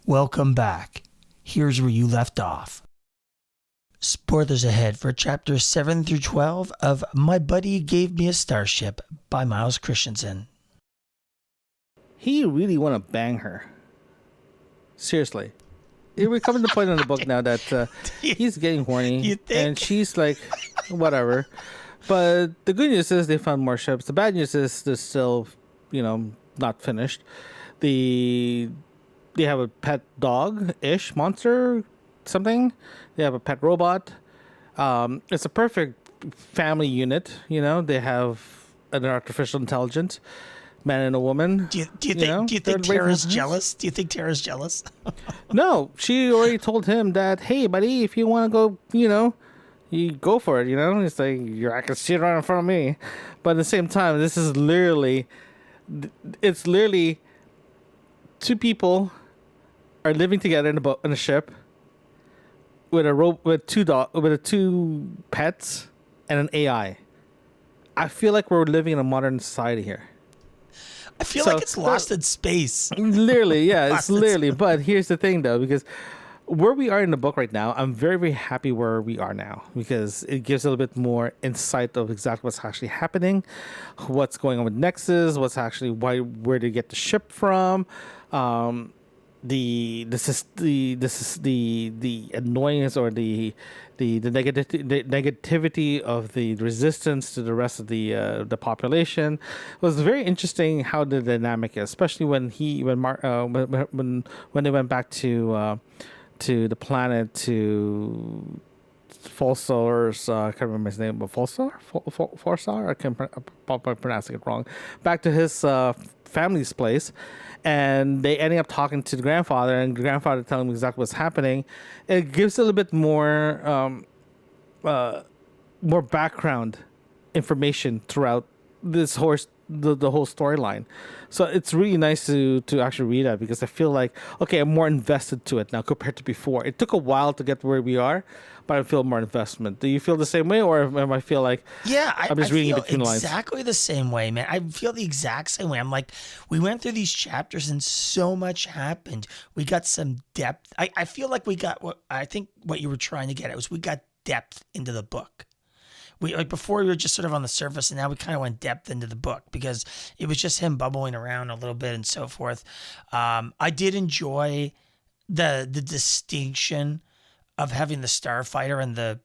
Welcome back. Here's where you left off. Spoilers ahead for chapters 7 through 12 of My Buddy Gave Me a Starship by Myles Christensen. He really want to bang her. Seriously. We're coming to the point in the book now that he's getting horny. And she's like, whatever. But the good news is they found more ships. The bad news is they're still, not finished. They have a pet dog-ish monster, something. They have a pet robot. It's a perfect family unit. They have an artificial intelligence, man and a woman. Do you think Tara's jealous? Do you think Tara's jealous? No, she already told him that, hey, buddy, if you want to go, you go for it. It's like, I can see it right in front of me. But at the same time, this is literally two people are living together in a ship with two pets and an AI. I feel like we're living in a modern society here. I feel like it's lost in space. Literally, yeah, it's literally. But here's the thing, though, because where we are in the book right now, I'm very, very happy where we are now because it gives a little bit more insight of exactly what's actually happening, what's going on with Nexus, where to get the ship from. The annoyance or the negativity of the resistance to the rest of the population. It was very interesting how the dynamic is, especially when they went back to the planet to Folsor's, I can't remember his name, but Folsar? I can't pronouncing it wrong. Back to his family's place, and they ending up talking to the grandfather, and the grandfather telling him exactly what's happening. It gives a little bit more background information throughout this the whole storyline. So it's really nice to actually read that because I feel like, okay, I'm more invested to it now compared to before. It took a while to get where we are, but I feel more investment. Do you feel the same way, or am I feel like I'm just reading between the lines? Exactly the same way, man. I feel the exact same way. I'm like, we went through these chapters and so much happened. We got some depth. I feel like we got what you were trying to get at was we got depth into the book. Before we were just sort of on the surface, and now we kind of went depth into the book because it was just him bubbling around a little bit and so forth. I did enjoy the distinction of having the Starfighter and the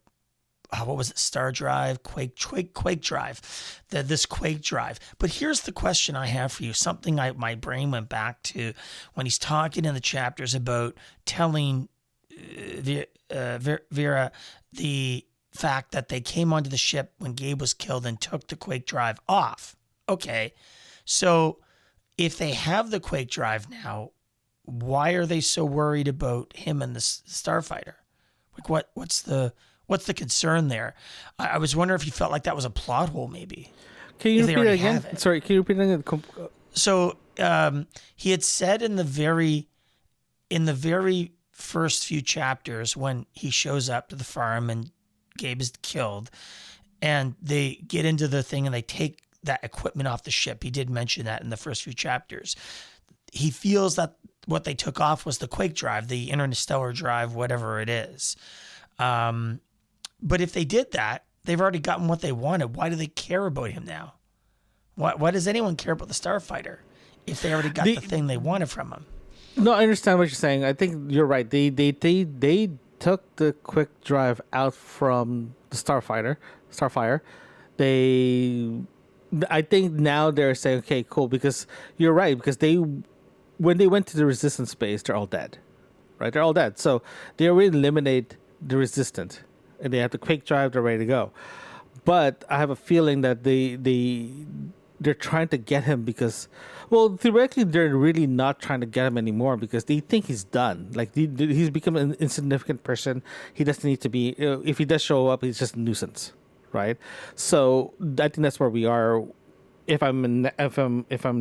Star Drive, Quake Drive, this Quake Drive. But here's the question I have for you. Something my brain went back to when he's talking in the chapters about telling Vera the fact that they came onto the ship when Gabe was killed and took the Quake Drive off. Okay, so if they have the Quake Drive now, why are they so worried about him and the Starfighter? Like, what's the concern there? I was wondering if you felt like that was a plot hole, maybe. Can you repeat it again? Sorry, can you repeat it again? So he had said in the very first few chapters when he shows up to the farm and Gabe is killed, and they get into the thing and they take that equipment off the ship. He did mention that in the first few chapters. He feels that what they took off was the Quake Drive, the interstellar drive, whatever it is. But if they did that, they've already gotten what they wanted. Why do they care about him now? Why does anyone care about the Starfighter if they already got the thing they wanted from him? No, I understand what you're saying. I think you're right. They took the Quick Drive out from the Starfire. I think now they're saying, okay, cool, because you're right, because when they went to the resistance base, they're all dead, right? They're all dead. So they already eliminate the resistant, and they have the Quick Drive, they're ready to go. But I have a feeling that they're trying to get him because, well, theoretically, they're really not trying to get him anymore because they think he's done. Like, he's become an insignificant person. He doesn't need to be, if he does show up, he's just a nuisance, right? So I think that's where we are. If I'm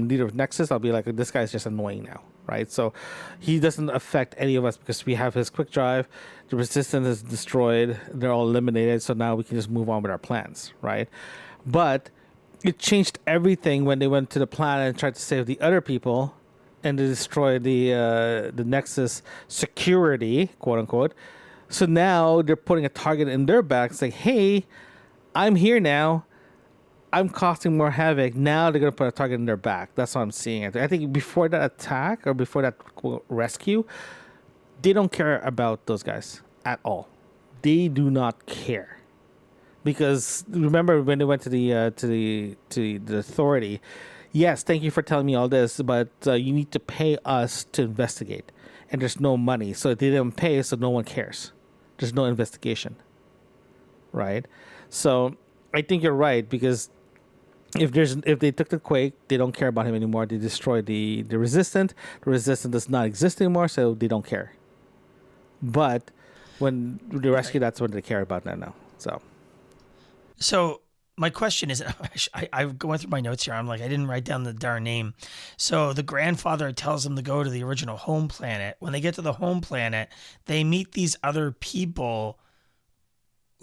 leader of Nexus, I'll be like, this guy's just annoying now, right? So he doesn't affect any of us because we have his Quick Drive. The resistance is destroyed. They're all eliminated. So now we can just move on with our plans, right? But it changed everything when they went to the planet and tried to save the other people, and they destroy the Nexus security, quote unquote. So now they're putting a target in their back, saying, "Hey, I'm here now. I'm causing more havoc." Now they're gonna put a target in their back. That's what I'm seeing. I think before that attack or before that rescue, they don't care about those guys at all. They do not care, because remember when they went to the authority. Yes, thank you for telling me all this, but you need to pay us to investigate, and there's no money, so they didn't pay, so no one cares. There's no investigation, right? So I think you're right, because if they took the Quake, they don't care about him anymore. They destroyed the Resistant. The Resistant does not exist anymore, so they don't care. But when they rescue, that's what they care about now. So my question is, I'm going through my notes here. I'm like, I didn't write down the darn name. So the grandfather tells them to go to the original home planet. When they get to the home planet, they meet these other people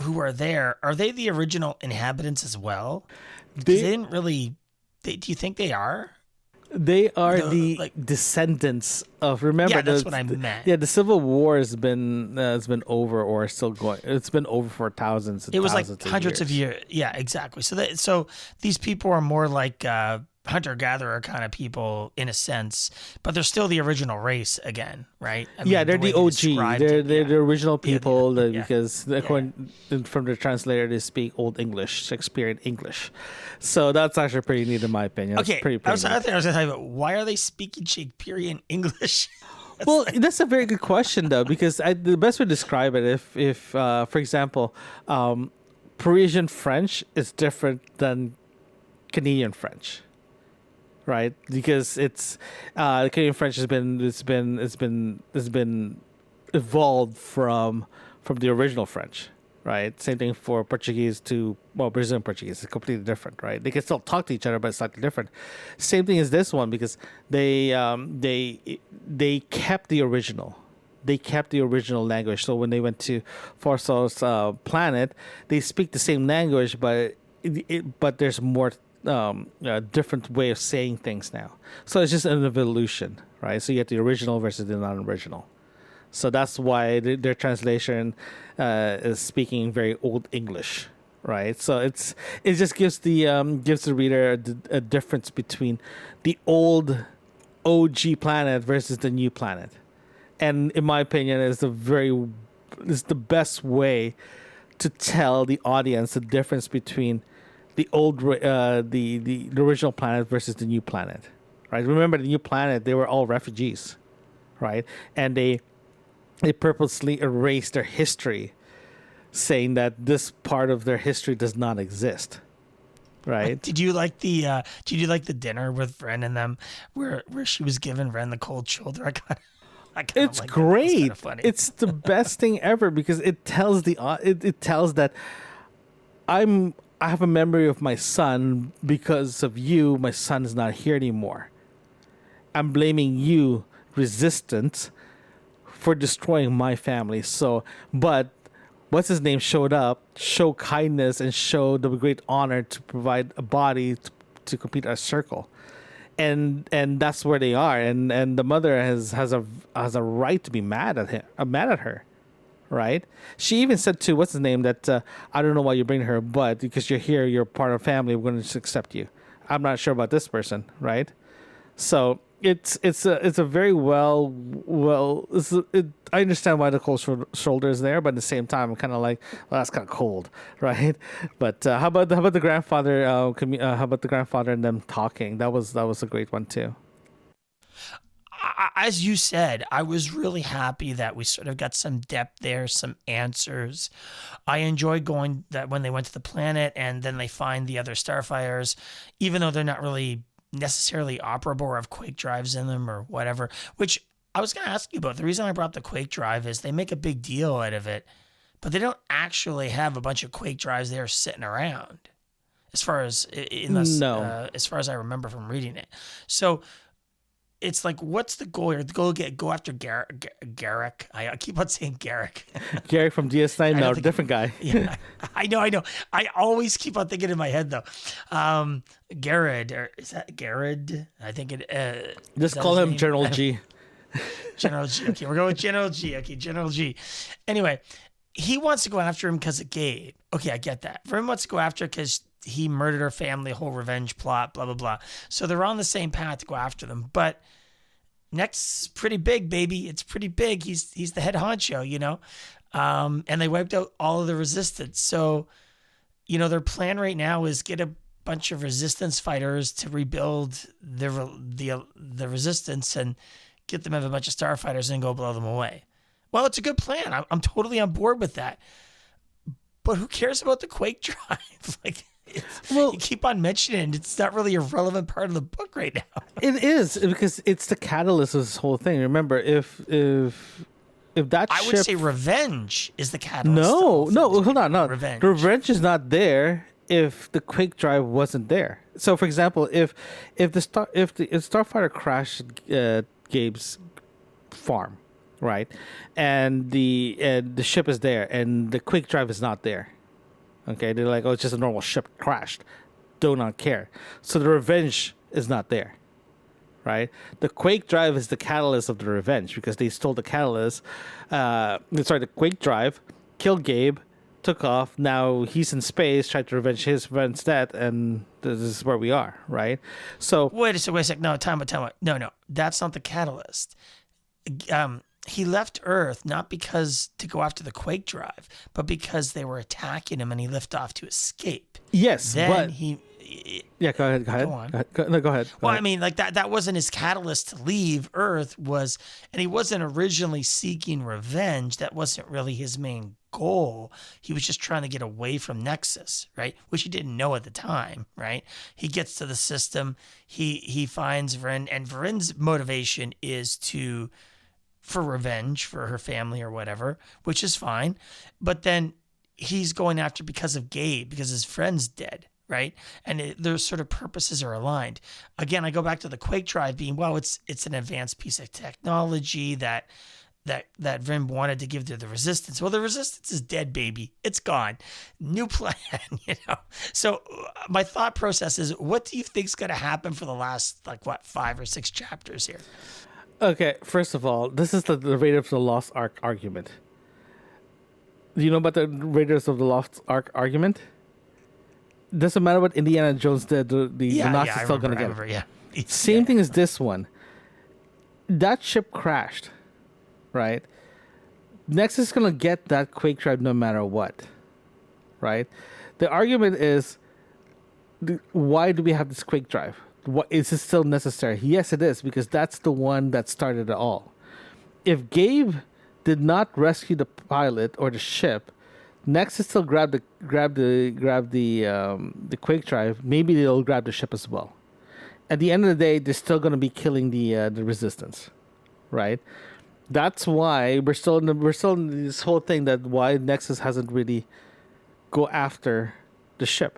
who are there. Are they the original inhabitants as well? They didn't really. Do you think they are? They are the descendants of. Remember, yeah, that's what I meant. Yeah, the Civil War has been over, or still going. It's been over for thousands. It was like hundreds of years. Yeah, exactly. So these people are more like hunter-gatherer kind of people in a sense, but they're still the original race again, right? I mean, they're the OG. They're the original people because according from the translator, they speak Old English, Shakespearean English. So that's actually pretty neat in my opinion. Okay, I was going to tell you about why are they speaking Shakespearean English? Well, that's a very good question though, because the best way to describe it, if for example, Parisian French is different than Canadian French. Right, because it's Canadian French has been evolved from the original French, right? Same thing for Portuguese to Brazilian Portuguese. It's completely different, right? They can still talk to each other, but it's slightly different. Same thing as this one, because they kept the original. They kept the original language. So when they went to Forcel's planet, they speak the same language, but there's more. Different way of saying things now. So it's just an evolution, right? So you get the original versus the non-original. So that's why their translation is speaking very Old English, right? So it just gives the reader a difference between the old OG planet versus the new planet, and in my opinion, is the best way to tell the audience the difference between the old the original planet versus the new planet, right? Remember, the new planet, they were all refugees, right? And they purposely erased their history, saying that this part of their history does not exist, right? Did you like the dinner with Ren and them, where she was giving Ren the cold shoulder? It's great. It's the best thing ever, because it tells it tells that I have a memory of my son. Because of you, my son is not here anymore. I'm blaming you, Resistance, for destroying my family. But what's his name showed up, show kindness, and show the great honor to provide a body to complete our circle. And that's where they are. And the mother has a right to be mad at him, mad at her. Right? She even said to what's his name that I don't know why you bring her, but because you're here, you're part of family, we're going to just accept you. I'm not sure about this person, right? So it's a very I understand why the cold shoulder is there, but at the same time, I'm kind of like, well, that's kind of cold, right? But how about the grandfather? How about the grandfather and them talking? That was a great one too. As you said, I was really happy that we sort of got some depth there, some answers. I enjoyed going that when they went to the planet and then they find the other Starfires, even though they're not really necessarily operable or have Quake drives in them or whatever, which I was going to ask you about. The reason I brought the Quake drive is they make a big deal out of it, but they don't actually have a bunch of Quake drives there sitting around, as far as as far as I remember from reading it. So it's like, what's the goal here? The goal go after Garrick. I keep on saying Garrick. Gary from DS9, no, different guy. Yeah, I know. I always keep on thinking in my head though. Garrett, or is that Garrett? I think it. Just call him General G. General G. Okay, we're going with General G. Okay, General G. Anyway, he wants to go after him because of Gabe. Okay, I get that. Vern wants to go after because he murdered her family, whole revenge plot, blah, blah, blah. So they're on the same path to go after them. But Nexus is pretty big, baby. It's pretty big. He's the head honcho, you know? And they wiped out all of the resistance. So, you know, their plan right now is get a bunch of resistance fighters to rebuild the resistance and get them to have a bunch of starfighters and go blow them away. Well, it's a good plan. I'm totally on board with that. But who cares about the Quake drive? Like, you keep on mentioning it. It's not really a relevant part of the book right now. It is, because it's the catalyst of this whole thing. Remember, if that I would say revenge is the catalyst. No, hold on, no. Revenge. The revenge is not there if the Quake drive wasn't there. So, for example, if Starfighter crashed Gabe's farm, right, and the ship is there, and the Quake drive is not there. Okay, they're like, oh, it's just a normal ship crashed. Do not care. So the revenge is not there, right? The Quake drive is the catalyst of the revenge because they stole the catalyst. The Quake drive killed Gabe, took off. Now he's in space, tried to revenge his friend's death, and this is where we are, right? So wait a sec. No, time out. No, that's not the catalyst. He left Earth not because to go after the Quake drive, but because they were attacking him and he left off to escape. Yes, then but he. Yeah, go ahead. Go on. Go ahead. Well, I mean, like that wasn't his catalyst to leave Earth, and he wasn't originally seeking revenge. That wasn't really his main goal. He was just trying to get away from Nexus, right? Which he didn't know at the time, right? He gets to the system, he finds Vren, and Vren's motivation is for revenge for her family or whatever, which is fine. But then he's going after because of Gabe, because his friend's dead, right? And their sort of purposes are aligned. Again, I go back to the Quake drive being, well, it's an advanced piece of technology that Vren wanted to give to the Resistance. Well, the Resistance is dead, baby. It's gone. New plan, you know? So my thought process is, what do you think's going to happen for the last, 5 or 6 chapters here? Okay, first of all, this is the Raiders of the Lost Ark argument. Do you know about the Raiders of the Lost Ark argument? Doesn't matter what Indiana Jones did, the Nazis still going to get it. Yeah. Same thing as this one. That ship crashed, right? Nexus is going to get that Quake drive no matter what, right? The argument is, why do we have this Quake drive? What is it still necessary? Yes, it is, because that's the one that started it all. If Gabe did not rescue the pilot or the ship, Nexus still grab the Quake drive. Maybe they'll grab the ship as well. At the end of the day, they're still going to be killing the Resistance, right? That's why we're still in this whole thing that why Nexus hasn't really go after the ship.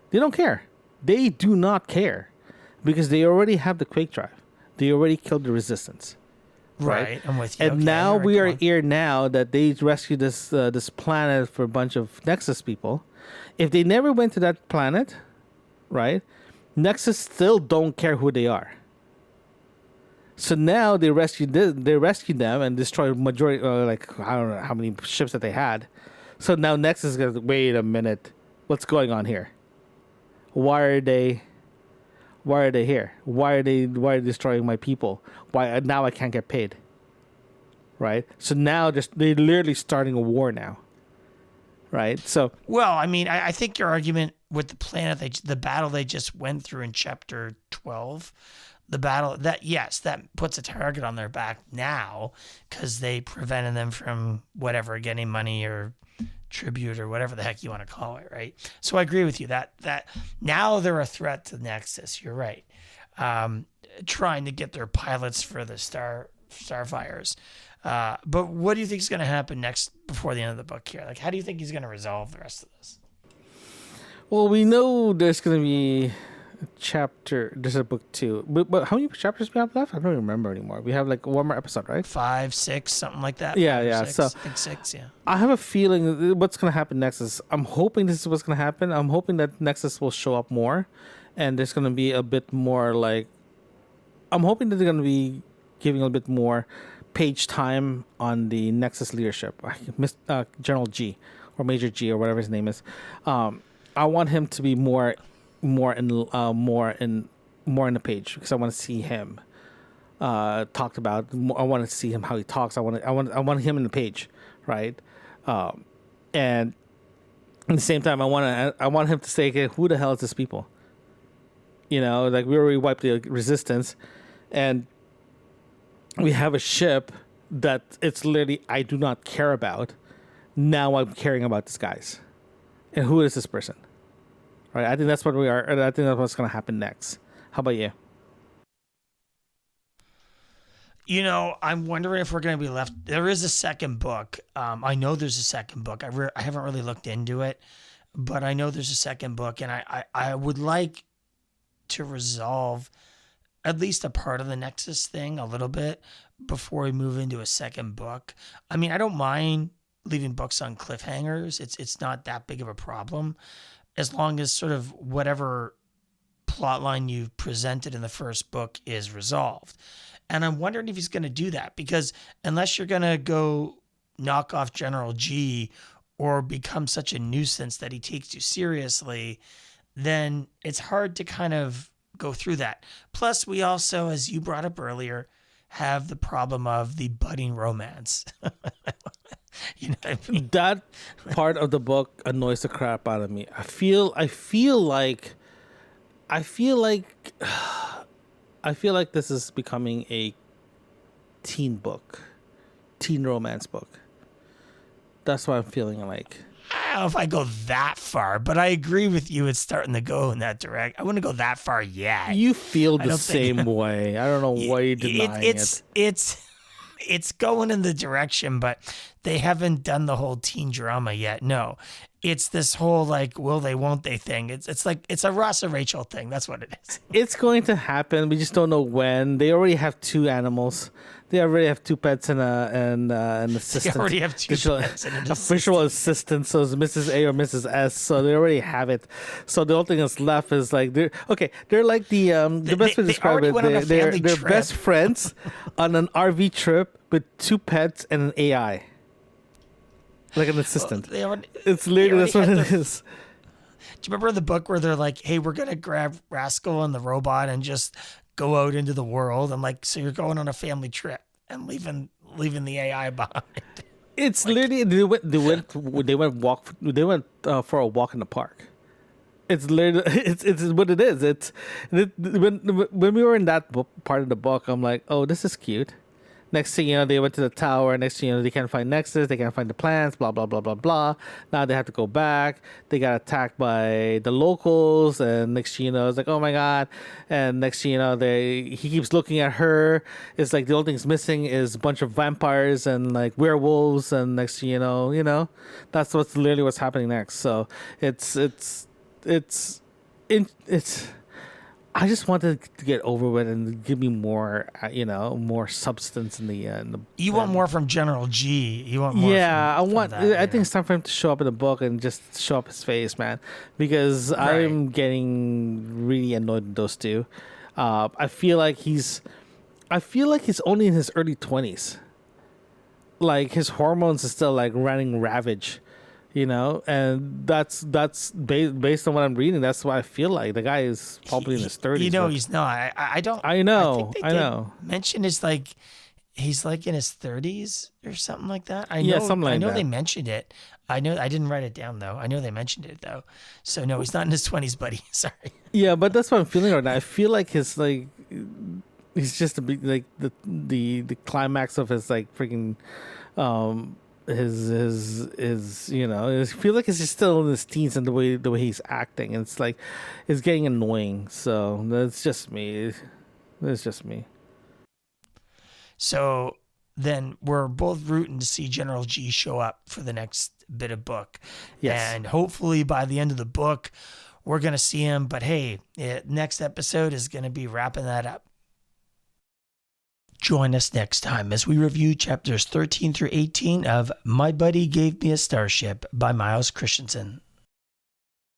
They don't care. They do not care because they already have the Quake drive. They already killed the Resistance. Right, I'm with you. And okay, now we are here now that they rescued this planet for a bunch of Nexus people. If they never went to that planet, right, Nexus still don't care who they are. So now they rescued them and destroyed majority, I don't know how many ships that they had. So now Nexus is going to wait a minute. What's going on here? Why are they here? Why are they destroying my people? Why now I can't get paid? Right? So now they're literally starting a war now. Right? So well, I mean, I think your argument with the planet, the battle they just went through in chapter 12, the battle that puts a target on their back now because they prevented them from whatever getting money or tribute or whatever the heck you want to call it, right? So I agree with you that now they're a threat to Nexus. You're right. Trying to get their pilots for the Starfires. But what do you think is going to happen next before the end of the book here? Like, how do you think he's going to resolve the rest of this? Well, we know there's going to be There's a book 2. But how many chapters we have left? I don't remember anymore. We have like one more episode, right? 5, 6, something like that. Yeah, 5 or yeah. 6. So I think 6, yeah. I have a feeling what's going to happen next is I'm hoping this is what's going to happen. I'm hoping that Nexus will show up more, and there's going to be a bit more like. I'm hoping that they're going to be giving a bit more page time on the Nexus leadership, General G or Major G or whatever his name is. I want him to be more in the page because I want to see him talked about. I want to see him how he talks. I want him in the page, right? And at the same time, I want him to say, okay, who the hell is this people? You know, like we already wiped the resistance, and we have a ship that it's literally I do not care about. Now I'm caring about this guys, and who is this person? Right, I think that's what we are. And I think that's what's going to happen next. How about you? You know, I'm wondering if we're going to be left. There is a second book. I know there's a second book. I haven't really looked into it, but I know there's a second book, and I would like to resolve at least a part of the Nexus thing a little bit before we move into a second book. I mean, I don't mind leaving books on cliffhangers. It's not that big of a problem, as long as sort of whatever plotline you've presented in the first book is resolved. And I'm wondering if he's going to do that, because unless you're going to go knock off General G or become such a nuisance that he takes you seriously, then it's hard to kind of go through that. Plus, we also, as you brought up earlier, have the problem of the budding romance. You know what I mean? That part of the book annoys the crap out of me. I feel like this is becoming a teen romance book. That's what I'm feeling like. I don't know if I go that far, but I agree with you. It's starting to go in that direction. I wouldn't go that far yet. You feel the same way. I don't know why you're denying it. It's going in the direction, but they haven't done the whole teen drama yet. No, it's this whole like will they, won't they thing. It's like it's a Ross and Rachel thing. That's what it is. It's going to happen. We just don't know when. They already have 2 animals. They already have 2 pets and an assistant. They already have 2 pets and an visual assistant. So it's Mrs. A or Mrs. S. So they already have it. So the only thing that's left is like they're like the best way to describe it. They're best friends on an RV trip with 2 pets and an AI. Like an assistant. It's literally that's what it is. Do you remember the book where they're like, hey, we're going to grab Rascal and the robot and just go out into the world? And like, so you're going on a family trip and leaving the AI behind. It's like, literally, they went for a walk in the park. It's literally, it's what it is. When we were in that part of the book, I'm like, oh, this is cute. Next thing you know, they went to the tower. Next thing you know, they can't find Nexus. They can't find the plants. Blah, blah, blah, blah, blah. Now they have to go back. They got attacked by the locals. And next thing you know, it's like, oh my God. And next thing you know, he keeps looking at her. It's like the only thing's missing is a bunch of vampires and like werewolves. And next thing you know, that's literally what's happening next. So it's I just wanted to get over with and give me more, more substance in the. You want more from General G. You want more. Yeah, from that, I think it's time for him to show up in the book and just show up his face, man, because I'm getting really annoyed with those 2. I feel like he's only in his early 20s. Like his hormones are still like running ravage. And that's based on what I'm reading. That's what I feel like. The guy is probably in his 30s. He's not. I don't. I know. I think they did mention is like he's like in his 30s or something like that. I know they mentioned it. I know I didn't write it down though. I know they mentioned it though. So no, he's not in his 20s, buddy. Sorry. Yeah, but that's what I'm feeling right now. I feel like he's just the climax of his like freaking. His I feel like he's still in his teens and the way he's acting, and it's like it's getting annoying. So that's just me. So then we're both rooting to see General G show up for the next bit of book. Yes. And hopefully by the end of the book we're going to see him. But hey, next episode is going to be wrapping that up. Join us next time as we review chapters 13 through 18 of My Buddy Gave Me a Starship by Myles Christensen.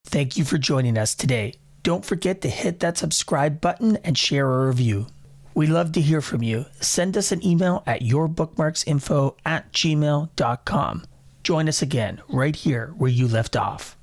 Thank you for joining us today. Don't forget to hit that subscribe button and share a review. We love to hear from you. Send us an email at yourbookmarksinfo@gmail.com. Join us again right here where you left off.